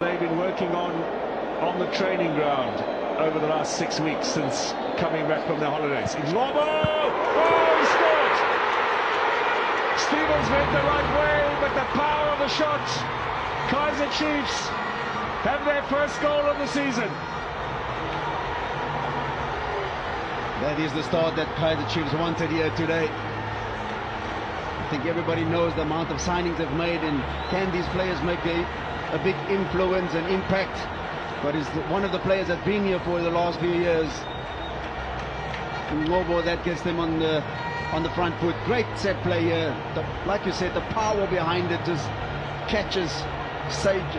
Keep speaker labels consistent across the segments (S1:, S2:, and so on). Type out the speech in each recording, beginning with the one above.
S1: They've been working on the training ground over the last 6 weeks since coming back from their holidays. Ngcobo! Oh, he scored! Stevens went the right way, but the power of the shot. KAIZER Chiefs have their first goal of the season.
S2: That is the start that KAIZER Chiefs wanted here today. I think everybody knows the amount of signings they've made, and can these players make a big influence and impact? But is one of the players that's been here for the last few years. Ngcobo, that gets them on the front foot. Great set play here. Like you said, the power behind it just catches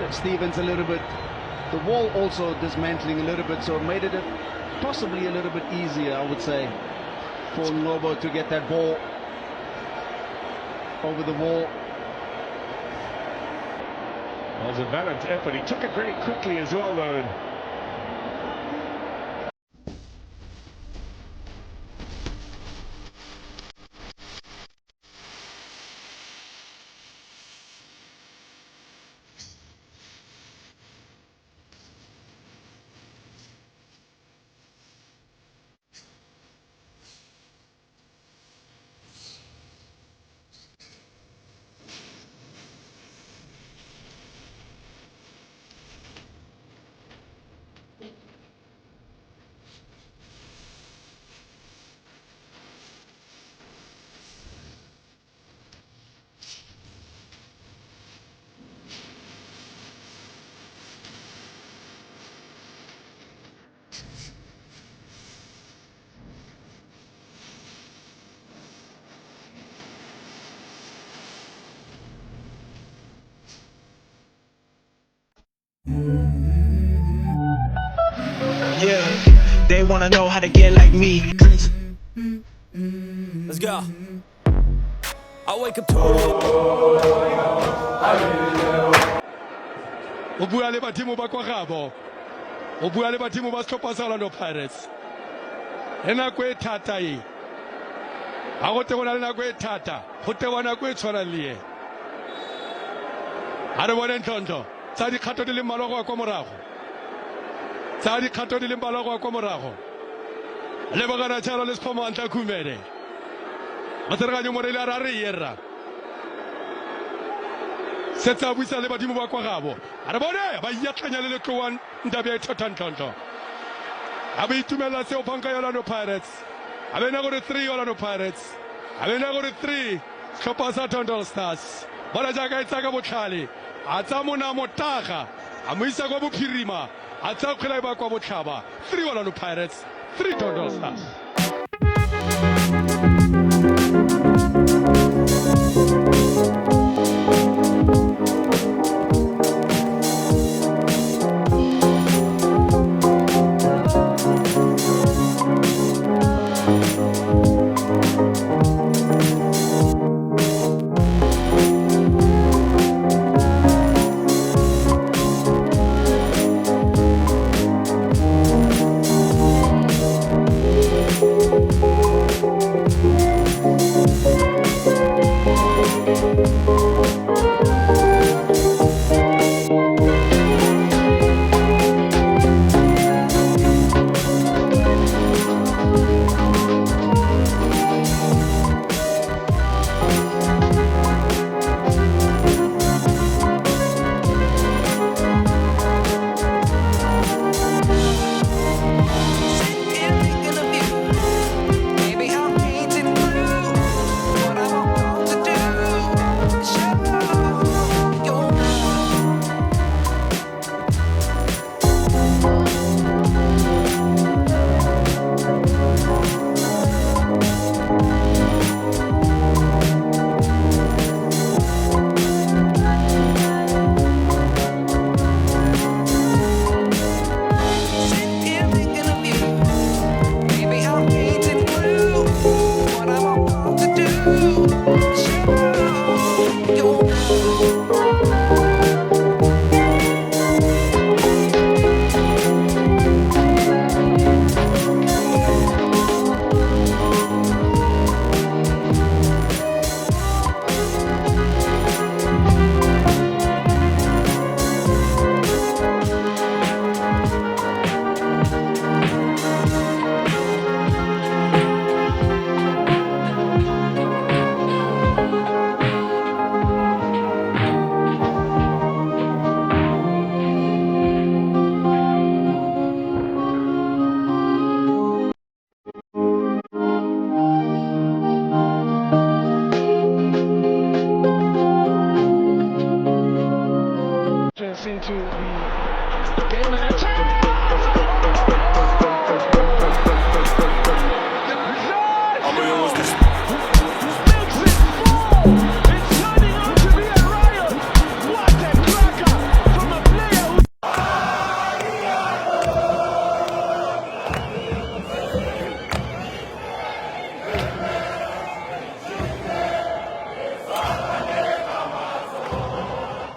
S2: Stevens a little bit. The wall also dismantling a little bit, so it made it possibly a little bit easier, I would say, for Ngcobo to get that ball over the wall.
S1: It was a valiant effort. He took it very quickly as well, though.
S3: Yeah, they wanna know how to get like me. Let's go. I wake up to
S4: o bua le badimo ba kwa gabo o bua le badimo ba setlhopha sa Orlando Pirates le nako e thata e ga go te go na le nako e thata go tewa nako e tshwanang le ye ga re bone Ndlondlo tsa dikgato di le mmalwa go ya kwa morago tsa dikgato di le mmalwa go ya kwa morago le bagana tshalo le sephomantla khumele matsereganyo morele a re yerra setsa buisa le badimo ba kwa gabo a re bone ba iatlanya le letlowan ndabe e thota Ndlondlo a ba itumela se o phanka ya Orlando Pirates a bena gore 3 Orlando Pirates a bena gore 3 setlhopha sa Ndlondlo Stars bona jaaka e tsaka botlhale a tsa mona motaga a mo isa kwa bophirima a tsa kgwela e ba kwa botlhaba 3 Orlando Pirates 3 Ndlondlo Stars.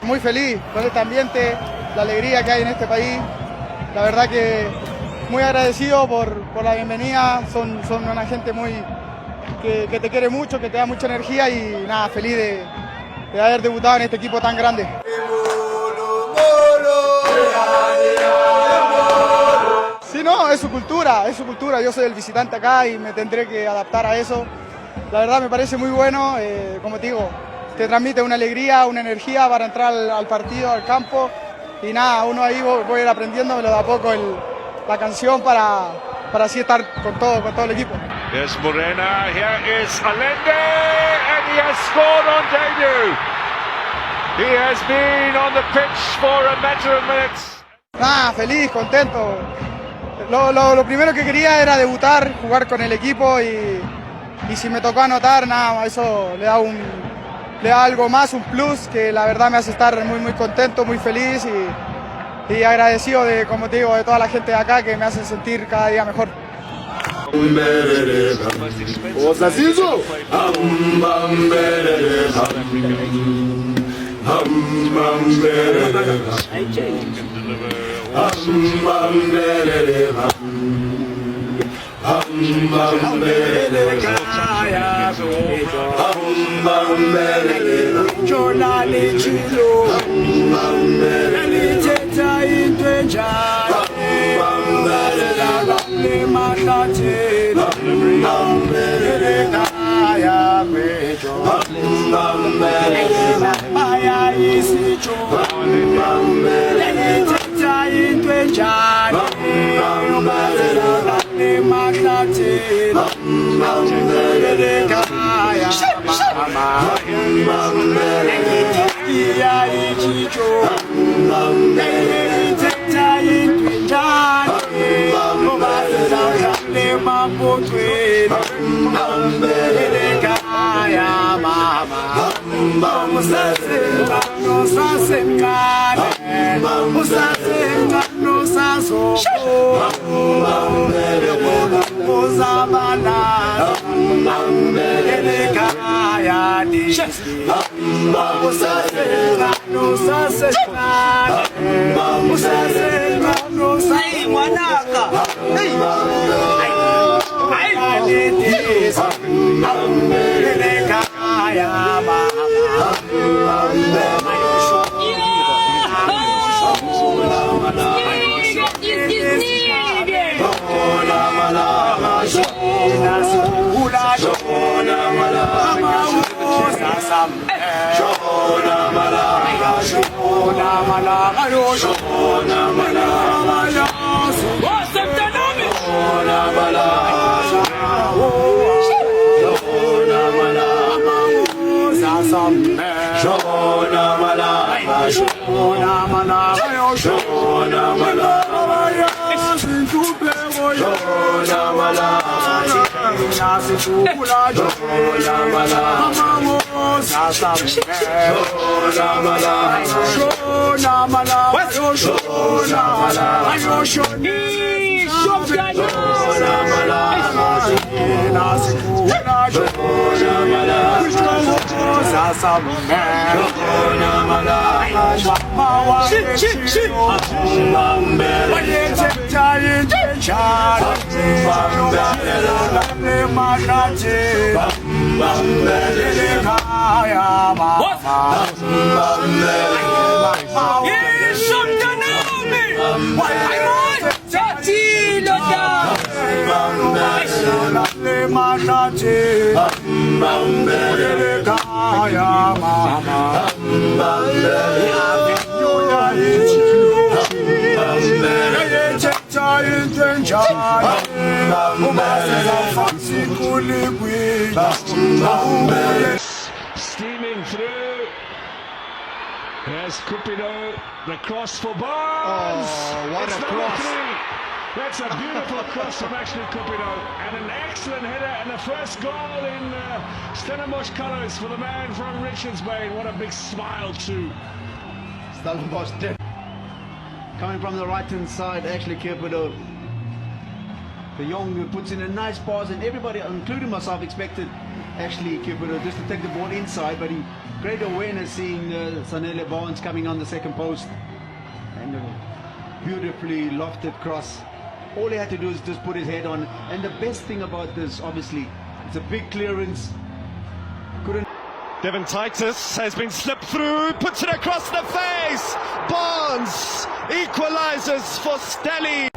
S5: Muy feliz con este ambiente, la alegría que hay en este país. La verdad que muy agradecido por la bienvenida. Son una gente que te quiere mucho, que te da mucha energía y nada, feliz de haber debutado en este equipo tan grande. Sí, no, es su cultura, es su cultura. Yo soy el visitante acá y me tendré que adaptar a eso. La verdad me parece muy bueno, como te digo, te transmite una alegría, una energía para entrar al partido, al campo. Y nada, uno ahí voy a ir aprendiendo, me lo da poco la canción para así estar con todo el equipo.
S1: There's Morena, here is Allende, and he has scored on debut. He has been on the pitch for a matter of minutes.
S5: Nada, feliz, contento. Lo primero que quería era debutar, jugar con el equipo y si me tocó anotar, nada, eso le da algo más, un plus que la verdad me hace estar muy contento, muy feliz y agradecido de, como te digo, de toda la gente de acá que me hace sentir cada día mejor.
S1: Steaming through. Here's Cupido, the cross for Barnes.
S2: Oh, what
S1: It's
S2: a
S1: number
S2: cross.
S1: 3. That's a beautiful cross from actually Cupido, and an excellent header, and the first goal in Stellenbosch colours for the man from Richards Bay. What a big smile too.
S2: Stellenbosch did. Coming from the right hand side, actually Cupido. The young who puts in a nice pass, and everybody, including myself, expected actually Cupido just to take the ball inside, but he great awareness seeing Sanele Barnes coming on the second post, and a beautifully lofted cross. All he had to do is just put his head on, and the best thing about this, obviously, it's a big clearance. Couldn't.
S6: Devon Titus has been slipped through, puts it across the face. Barnes equalizes for Stellies.